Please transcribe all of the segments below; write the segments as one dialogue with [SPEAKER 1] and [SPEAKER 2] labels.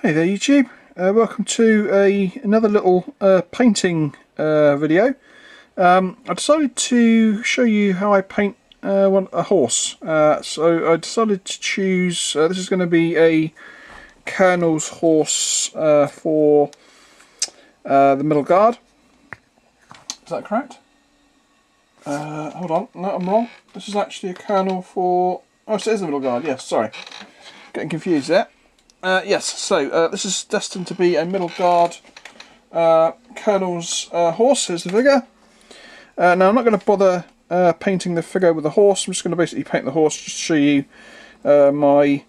[SPEAKER 1] Hey there YouTube, welcome to another little painting video. I decided to show you how I paint a horse. So I decided to choose, this is going to be a Colonel's horse for the middle guard. Is that correct? Hold on, no, I'm wrong. This is actually a Colonel for, oh, so it is the middle guard, yes, sorry. Getting confused there. Yes, so this is destined to be a middle guard Colonel's horse. Here's the figure. Now I'm not going to bother painting the figure with the horse. I'm just going to basically paint the horse just to show you my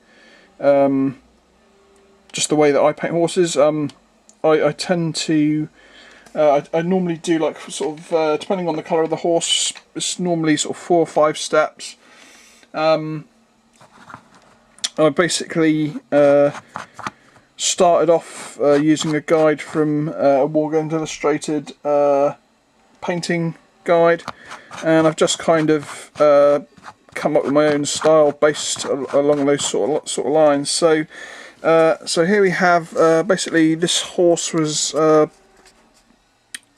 [SPEAKER 1] just the way that I paint horses. I tend to I normally do like sort of depending on the colour of the horse. It's normally sort of 4 or 5 steps. I basically started off using a guide from a Wargames Illustrated painting guide, and I've just kind of come up with my own style based along those sort of lines. So here we have basically this horse was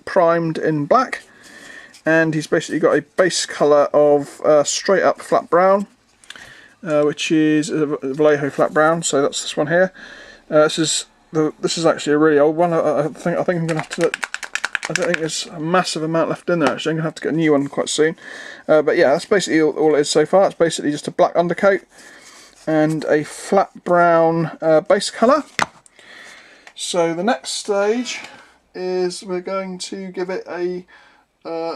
[SPEAKER 1] primed in black, and he's basically got a base colour of straight up flat brown. Which is a Vallejo flat brown, so that's this one here. This is actually a really old one. I think I'm going to have to. I don't think there's a massive amount left in there. Actually, I'm going to have to get a new one quite soon. But yeah, that's basically all it is so far. It's basically just a black undercoat and a flat brown base colour. So the next stage is we're going to give it a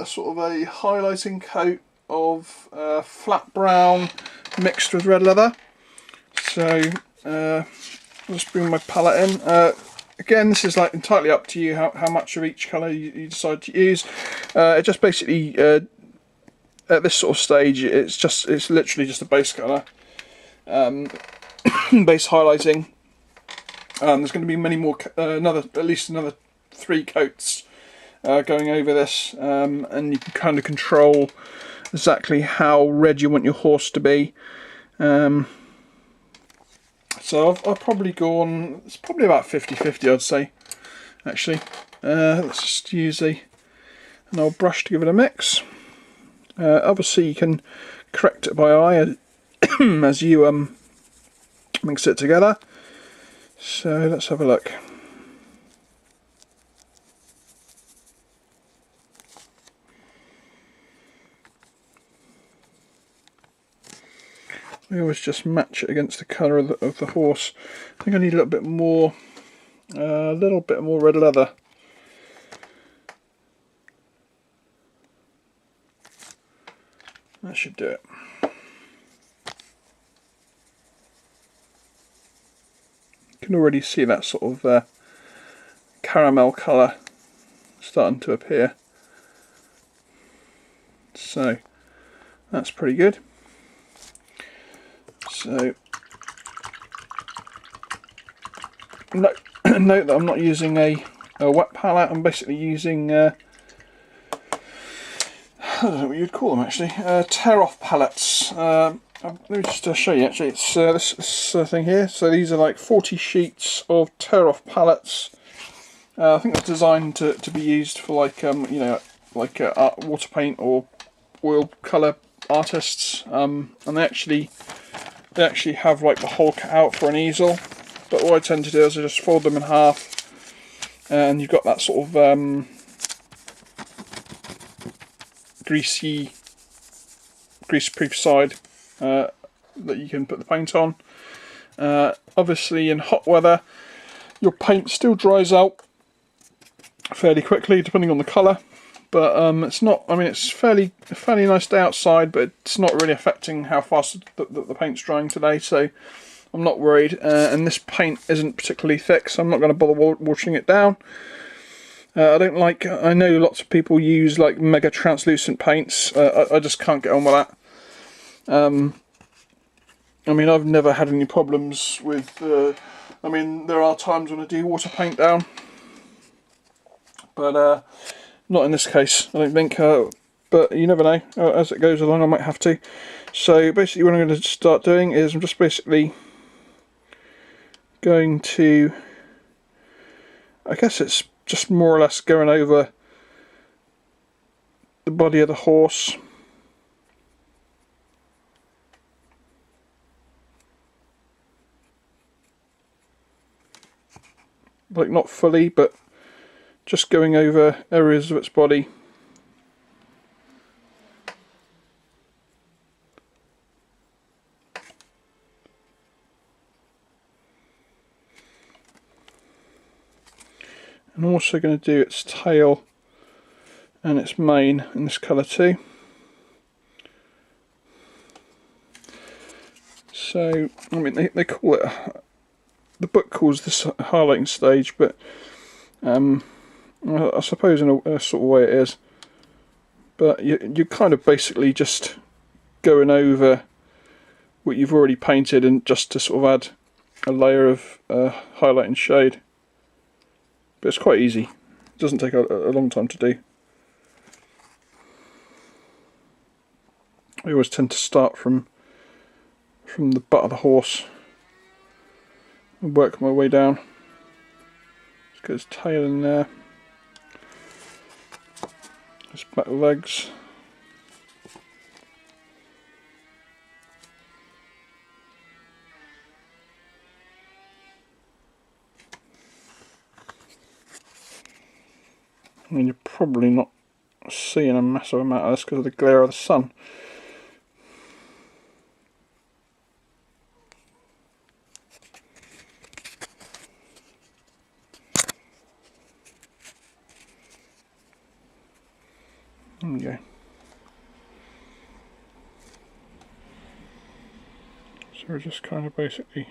[SPEAKER 1] sort of a highlighting coat of flat brown mixed with red leather. So I'll just bring my palette in. Again, this is like entirely up to you how much of each colour you decide to use. It just basically at this sort of stage it's literally just a base colour, base highlighting. There's going to be many more, at least another 3 coats going over this, and you can kind of control exactly how red you want your horse to be. So I've probably gone, it's probably about 50-50 I'd say actually. Let's just use an old brush to give it a mix. Obviously you can correct it by eye as you mix it together. So let's have a look. We always just match it against the colour of the horse. I think I need a little bit more red leather. That should do it. You can already see that sort of caramel colour starting to appear. So that's pretty good. So note that I'm not using a wet palette. I'm basically using I don't know what you'd call them actually, tear-off palettes. Let me just show you actually. It's this thing here. So these are like 40 sheets of tear-off palettes. I think they're designed to be used for like you know, like water paint or oil colour artists, and they actually have like the whole cut out for an easel, but what I tend to do is I just fold them in half, and you've got that sort of grease-proof side that you can put the paint on. Obviously in hot weather your paint still dries out fairly quickly depending on the colour, but it's not, I mean, it's a fairly nice day outside, but it's not really affecting how fast the paint's drying today, so I'm not worried. And this paint isn't particularly thick, so I'm not going to bother watering it down. I know lots of people use like mega translucent paints. I just can't get on with that. I mean, I've never had any problems with, I mean, there are times when I do water paint down, but not in this case, I don't think, but you never know, as it goes along I might have to. So basically what I'm going to start doing is I'm just basically going to I guess it's just more or less going over the body of the horse. Like not fully, but just going over areas of its body. I'm also going to do its tail and its mane in this colour too. So, I mean, they call it, the book calls this a highlighting stage, but I suppose in a sort of way it is. But you're kind of basically just going over what you've already painted and just to sort of add a layer of highlight and shade. But it's quite easy. It doesn't take a long time to do. I always tend to start from the butt of the horse and work my way down. Let's get his tail in there. His back legs. I mean, you're probably not seeing a massive amount of this because of the glare of the sun. There we go. So we're just kind of basically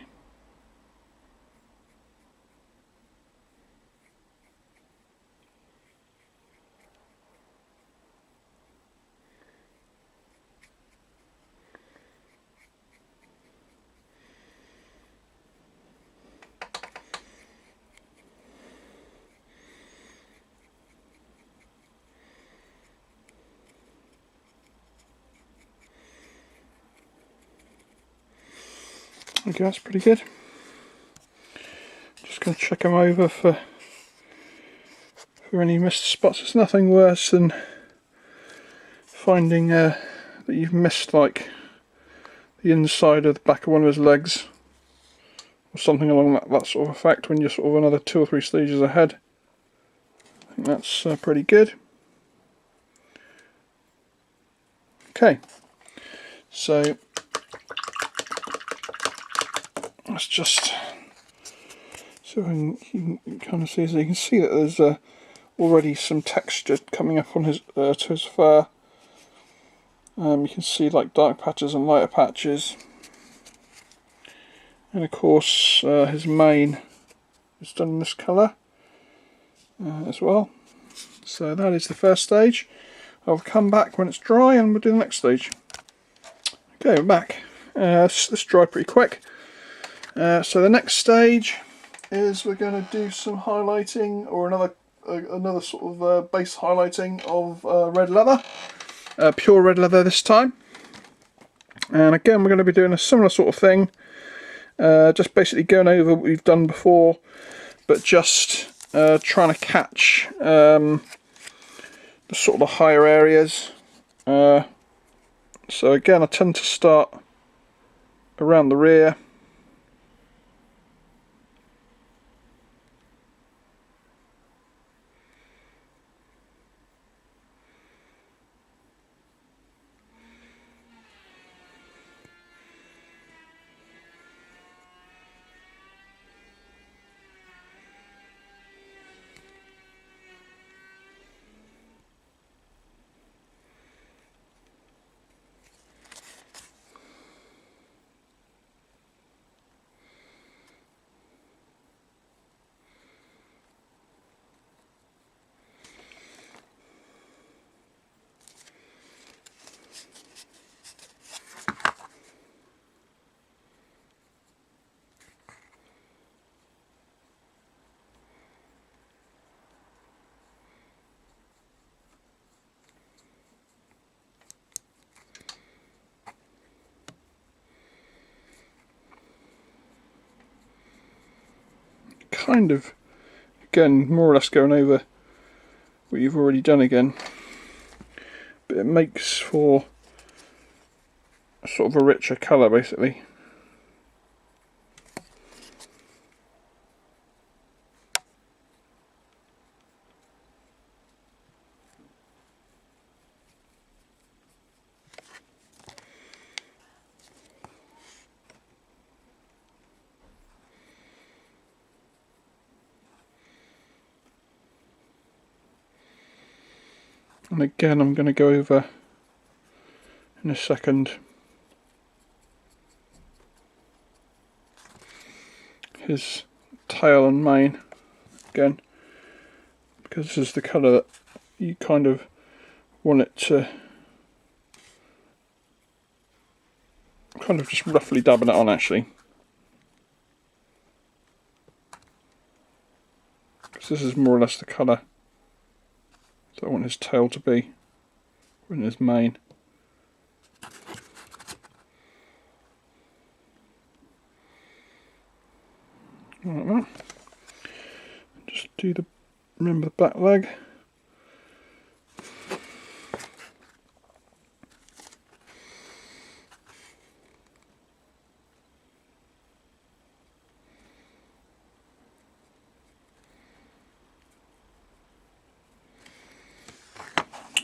[SPEAKER 1] okay, that's pretty good. Just going to check them over for any missed spots. It's nothing worse than finding that you've missed like the inside of the back of one of his legs or something along that sort of effect when you're sort of another 2 or 3 stages ahead. I think that's pretty good. Okay, so let's just so you can kind of see, so you can see that there's already some texture coming up on his to his fur. You can see like dark patches and lighter patches, and of course his mane is done in this colour as well. So that is the first stage. I'll come back when it's dry and we'll do the next stage. Okay, we're back. This dried pretty quick. So the next stage is we're going to do some highlighting, or another sort of base highlighting of red leather, pure red leather this time. And again, we're going to be doing a similar sort of thing, just basically going over what we've done before, but just trying to catch the sort of the higher areas. So again, I tend to start around the rear. Kind of again, more or less going over what you've already done again, but it makes for sort of a richer colour basically. And again, I'm going to go over in a second his tail and mane again, because this is the colour that you kind of want it to kind of just roughly dabbing it on actually, because this is more or less the colour that I want his tail to be, and his mane. Like that. Just do the, remember the back leg.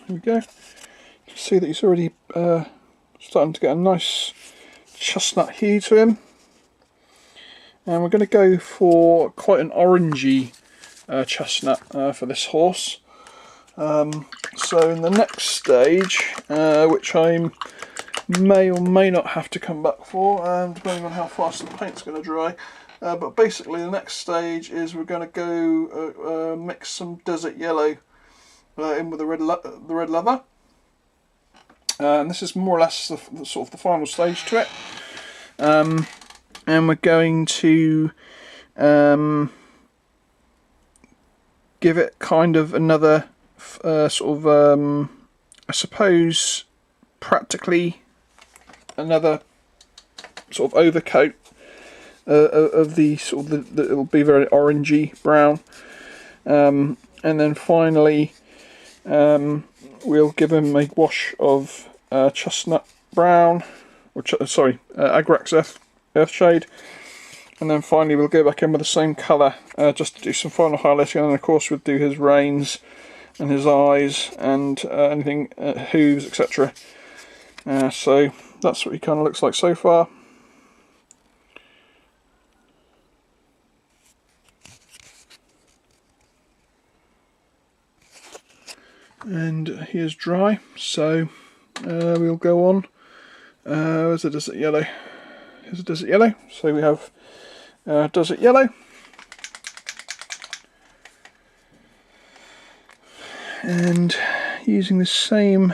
[SPEAKER 1] There we go. You can see that he's already starting to get a nice chestnut hue to him. And we're going to go for quite an orangey chestnut for this horse. So in the next stage, which I may or may not have to come back for, depending on how fast the paint's going to dry. But basically the next stage is we're going to go mix some desert yellow in with the red leather, and this is more or less the sort of the final stage to it. And we're going to give it kind of another sort of I suppose practically another sort of overcoat of the sort of it'll be very orangey brown, and then finally we'll give him a wash of chestnut brown, or Agrax Earthshade, and then finally we'll go back in with the same colour just to do some final highlighting, and then of course we'll do his reins and his eyes and anything, hooves, etc. So that's what he kind of looks like so far. And he is dry, so we'll go on. Where's the desert yellow? Here's a desert yellow. So we have desert yellow, and using the same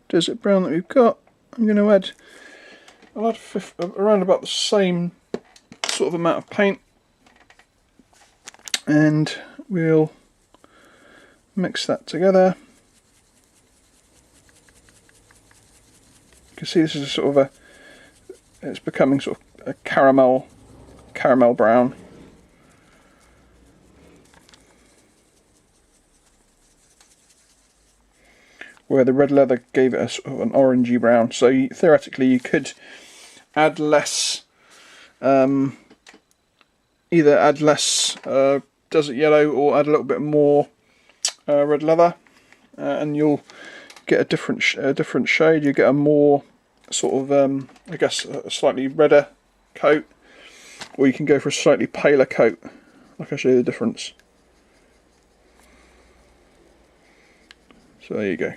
[SPEAKER 1] desert brown that we've got, I'm going to add, I'll add around about the same sort of amount of paint, and we'll mix that together. You can see this is a sort of it's becoming sort of a caramel brown. Where the red leather gave it a sort of an orangey brown. So theoretically you could add less, either add less desert yellow or add a little bit more red leather, and you'll get a different shade. You get a more sort of I guess a slightly redder coat, or you can go for a slightly paler coat. Like I'll show you the difference. So there you go.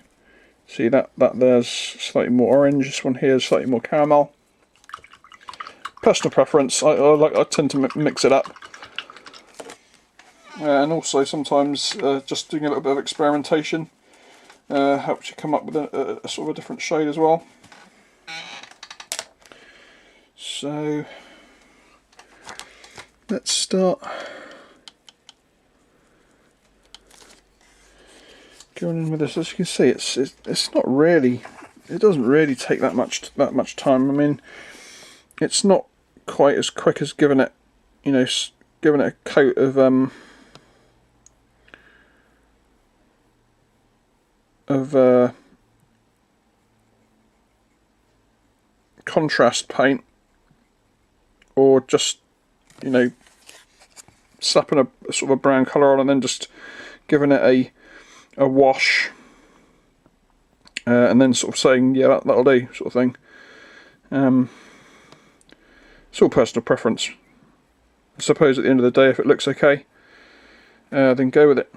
[SPEAKER 1] See that there's slightly more orange. This one here is slightly more caramel. Personal preference. I tend to mix it up, and also sometimes just doing a little bit of experimentation helps you come up with a sort of a different shade as well. So let's start going in with this. As you can see, it's not really, it doesn't really take that much time. I mean, it's not quite as quick as giving it, you know, giving it a coat of of contrast paint, or just, you know, slapping a sort of a brown colour on and then just giving it a wash, and then sort of saying, yeah, that'll do, sort of thing. It's all personal preference. I suppose at the end of the day, if it looks okay, then go with it.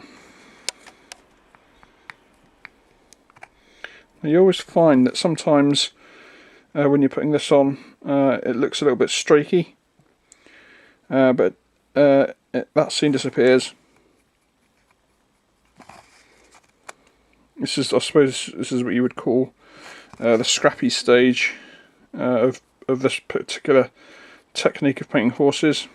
[SPEAKER 1] Now, you always find that sometimes when you're putting this on, it looks a little bit streaky, but that soon disappears. This is, I suppose, this is what you would call the scrappy stage of this particular technique of painting horses.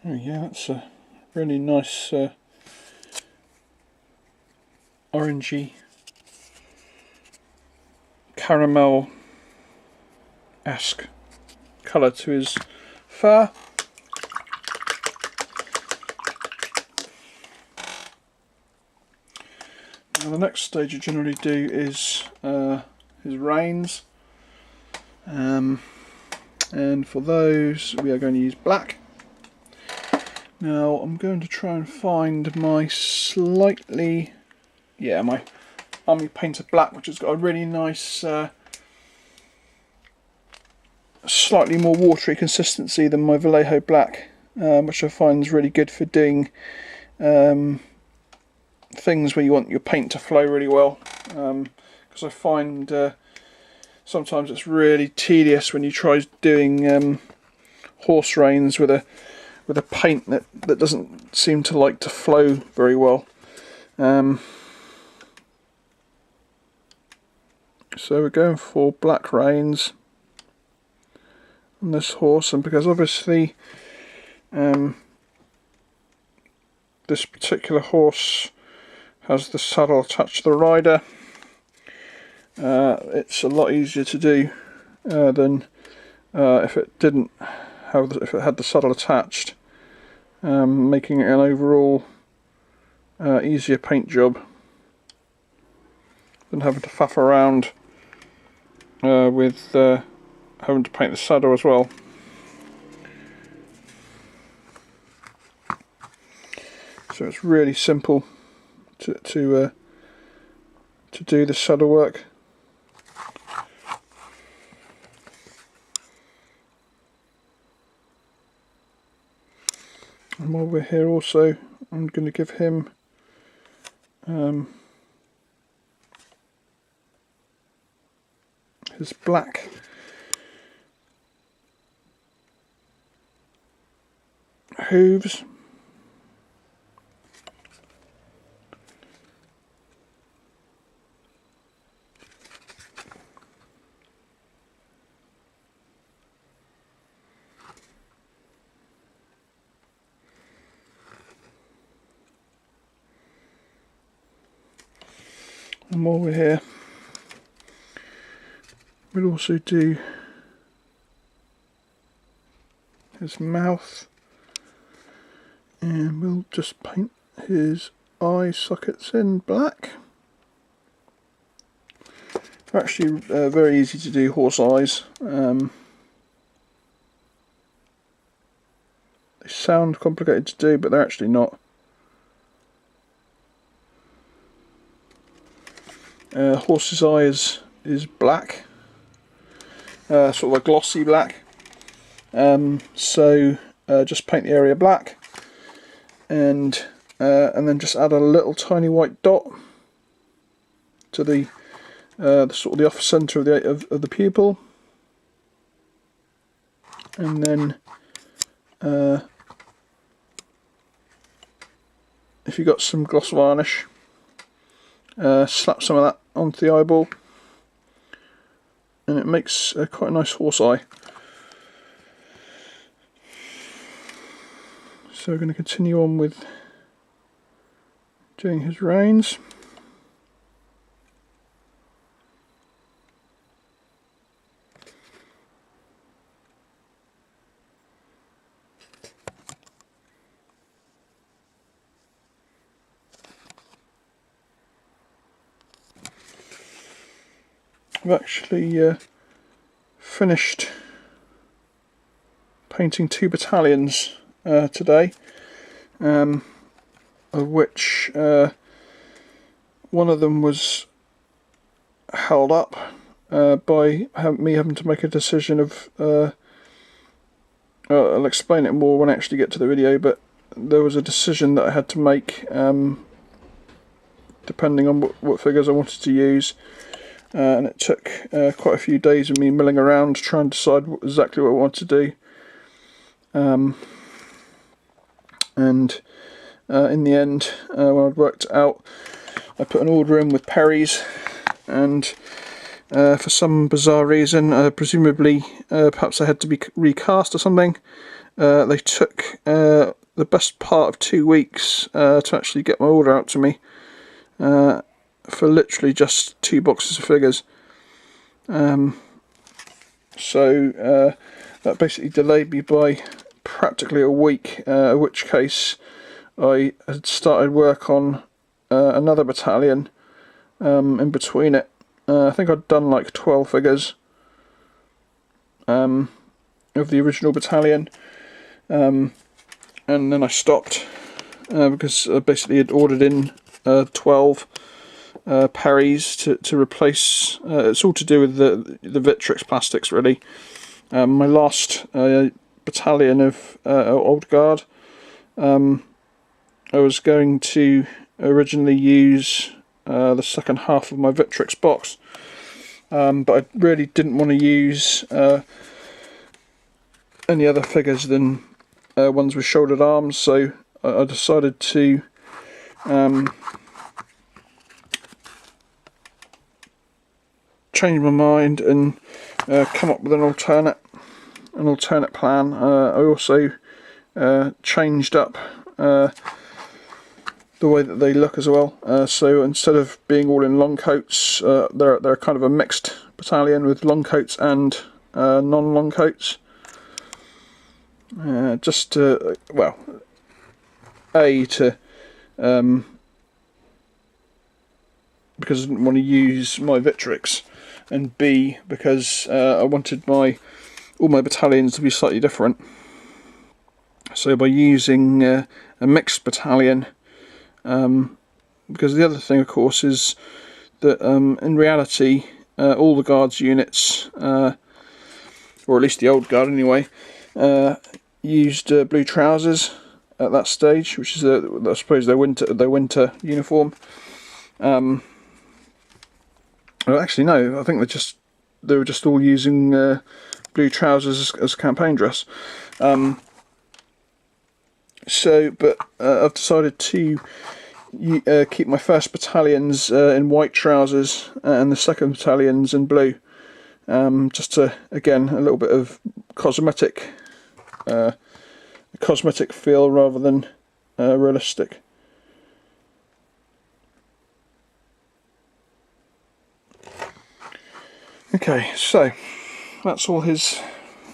[SPEAKER 1] Oh yeah, that's a really nice orangey caramel-esque colour to his fur. Now the next stage you generally do is his reins, and for those we are going to use black. Now I'm going to try and find my my Army Painted Black, which has got a really nice slightly more watery consistency than my Vallejo Black, which I find is really good for doing things where you want your paint to flow really well, because I find sometimes it's really tedious when you try doing horse reins with a paint that doesn't seem to like to flow very well. So we're going for black reins on this horse, and because obviously this particular horse has the saddle attached to the rider, it's a lot easier to do than if it didn't have if it had the saddle attached, making it an overall easier paint job than having to faff around with having to paint the saddle as well. So it's really simple to do the saddle work. And while we're here also, I'm going to give him his black hooves. And while we're here, we'll also do his mouth, and we'll just paint his eye sockets in black. They're actually very easy to do, horse eyes. They sound complicated to do, but they're actually not. Horse's eye is black, sort of a glossy black. So just paint the area black, and then just add a little tiny white dot to the sort of the off centre of the pupil, and then if you've got some gloss varnish, slap some of that onto the eyeball, and it makes quite a nice horse eye. So we're going to continue on with doing his reins. I've actually finished painting 2 battalions today, of which one of them was held up by me having to make a decision of I'll explain it more when I actually get to the video, but there was a decision that I had to make depending on what figures I wanted to use, and it took quite a few days of me milling around to try and decide exactly what I wanted to do. And in the end, when I'd worked it out, I put an order in with Perry's, and for some bizarre reason, presumably perhaps I had to be recast or something, they took the best part of 2 weeks to actually get my order out to me, for literally just 2 boxes of figures. So that basically delayed me by practically a week, in which case I had started work on another battalion in between it. I think I'd done like 12 figures of the original battalion, and then I stopped because I basically had ordered in 12 Perry's to replace. It's all to do with the Victrix plastics, really. My last battalion of Old Guard, I was going to originally use the second half of my Victrix box, but I really didn't want to use any other figures than ones with shouldered arms, so I decided to change my mind and come up with an alternate plan. I also changed up the way that they look as well. So instead of being all in long coats, they're kind of a mixed battalion with long coats and non-long coats. Just to, well, A, to because I didn't want to use my Victrix, and B, because I wanted all my battalions to be slightly different. So by using a mixed battalion, because the other thing, of course, is that in reality, all the Guards units, or at least the Old Guard anyway, used blue trousers at that stage, which is I suppose their winter uniform. Well, actually, no. I think they were just all using blue trousers as campaign dress. But I've decided to keep my first battalions in white trousers and the second battalions in blue, just to, again, a little bit of cosmetic feel rather than realistic. Okay, so that's all his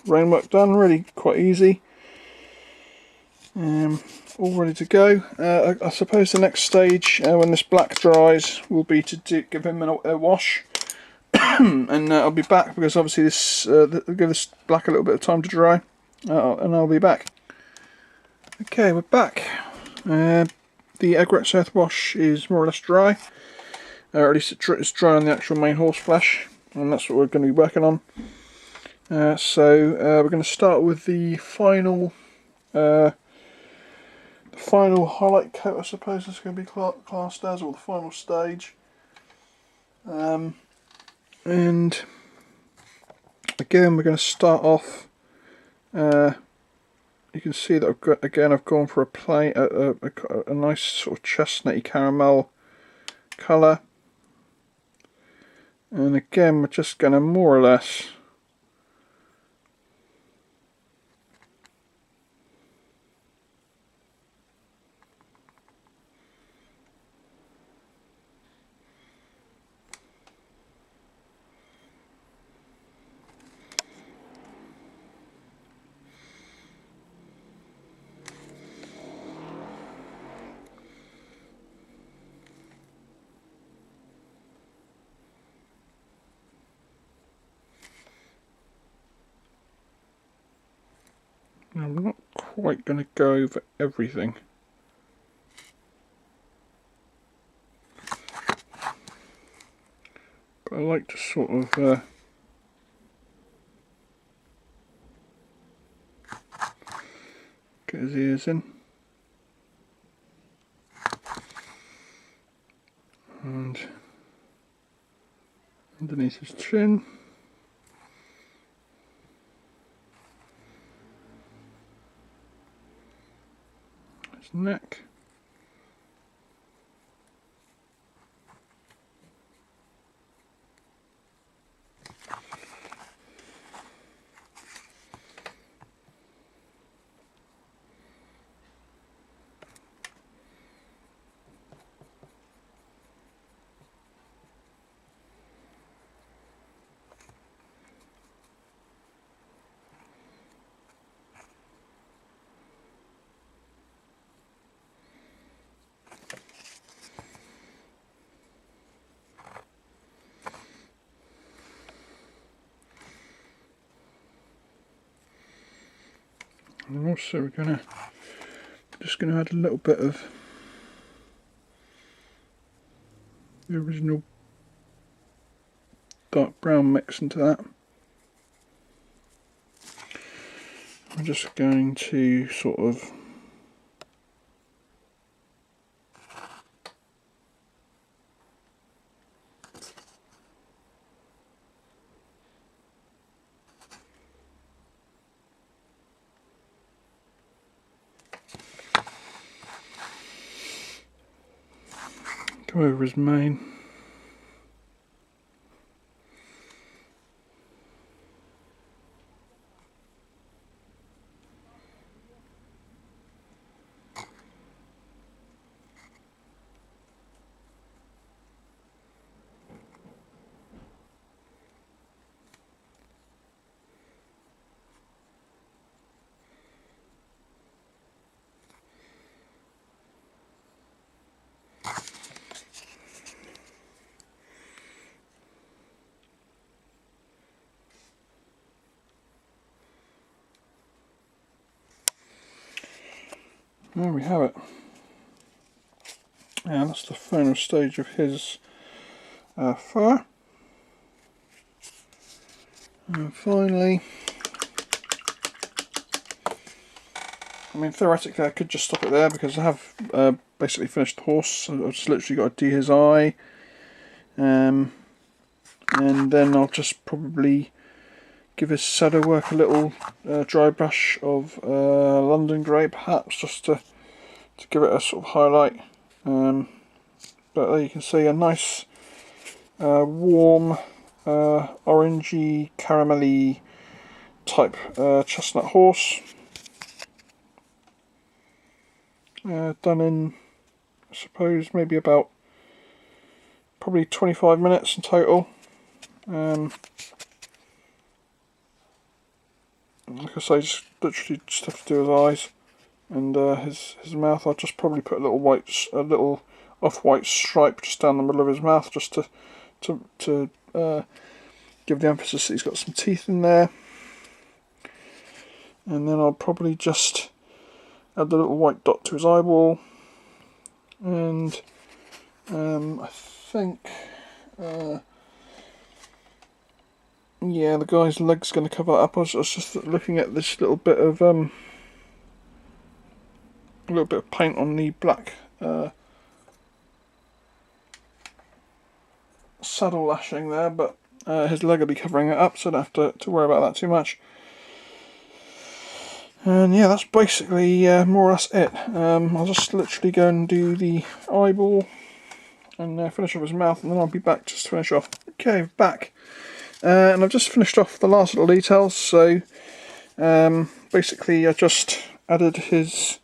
[SPEAKER 1] rein work done, really quite easy. All ready to go. I suppose the next stage, when this black dries, will be to give him a wash. And I'll be back, because obviously this give this black a little bit of time to dry, and I'll be back. Okay, we're back. The Egret Earth wash is more or less dry, or at least it's dry on the actual main horse flesh, and that's what we're going to be working on. So we're going to start with the final highlight coat, I suppose it's going to be classed as, or the final stage. And again, we're going to start off. You can see that I've gone for a nice sort of chestnutty caramel colour, and again we're just going to more or less I'm not quite going to go over everything. But I like to sort of get his ears in. And underneath his chin. His neck. And also we're just gonna add a little bit of the original dark brown mix into that. I'm just going to sort of go over his mane. There we have it. And that's the final stage of his fur. And finally, I mean, theoretically I could just stop it there, because I have basically finished the horse. So I've just literally got to do his eye, and then I'll just probably give his shadow work a little dry brush of London grey, perhaps, just to give it a sort of highlight. But there you can see a nice warm orangey caramelly type chestnut horse, done in, I suppose, maybe about probably 25 minutes in total. like I say, just literally just have to do his eyes and his mouth. I'll just probably put a little off-white stripe just down the middle of his mouth, just to give the emphasis that he's got some teeth in there. And then I'll probably just add the little white dot to his eyeball, and I think yeah, the guy's leg's going to cover that up. I was just looking at this little bit of paint on the black saddle lashing there, but his leg will be covering it up, so I don't have to worry about that too much. And yeah, that's basically more or less it. I'll just literally go and do the eyeball and finish off his mouth, and then I'll be back just to finish off. Okay, back. And I've just finished off the last little details, so basically I just added his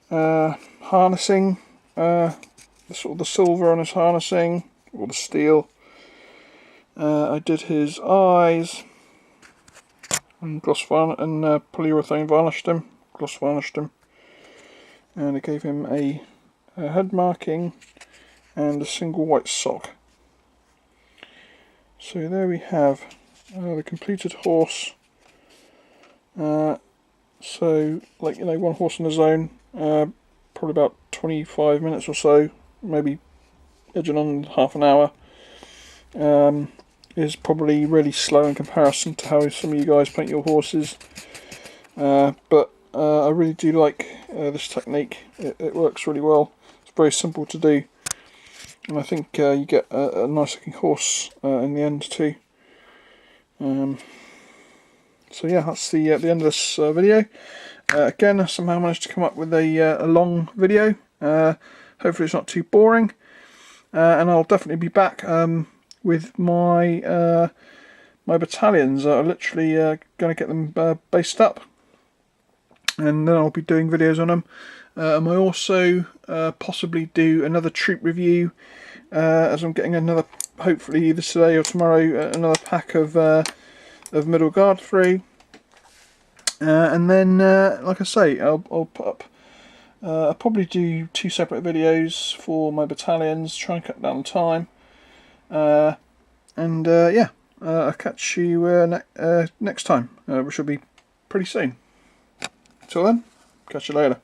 [SPEAKER 1] harnessing, sort of the silver on his harnessing, or the steel. I did his eyes, and polyurethane varnished him, gloss varnished him, and I gave him a head marking and a single white sock. So there we have the completed horse. So, like, you know, one horse in the zone, probably about 25 minutes or so, maybe edging on half an hour. Is probably really slow in comparison to how some of you guys paint your horses. But I really do like this technique. It works really well. It's very simple to do. And I think you get a nice looking horse in the end too. So yeah, that's the end of this video. Again, I somehow managed to come up with a long video. Hopefully it's not too boring. And I'll definitely be back with my my battalions. I'm literally going to get them based up, and then I'll be doing videos on them. I might also possibly do another troop review, as I'm getting another, hopefully either today or tomorrow, another pack of middle guard through. And then, like I say, I'll put up, I'll probably do 2 separate videos for my battalions, try and cut down the time. And yeah, I'll catch you next time, which will be pretty soon. Until then, catch you later.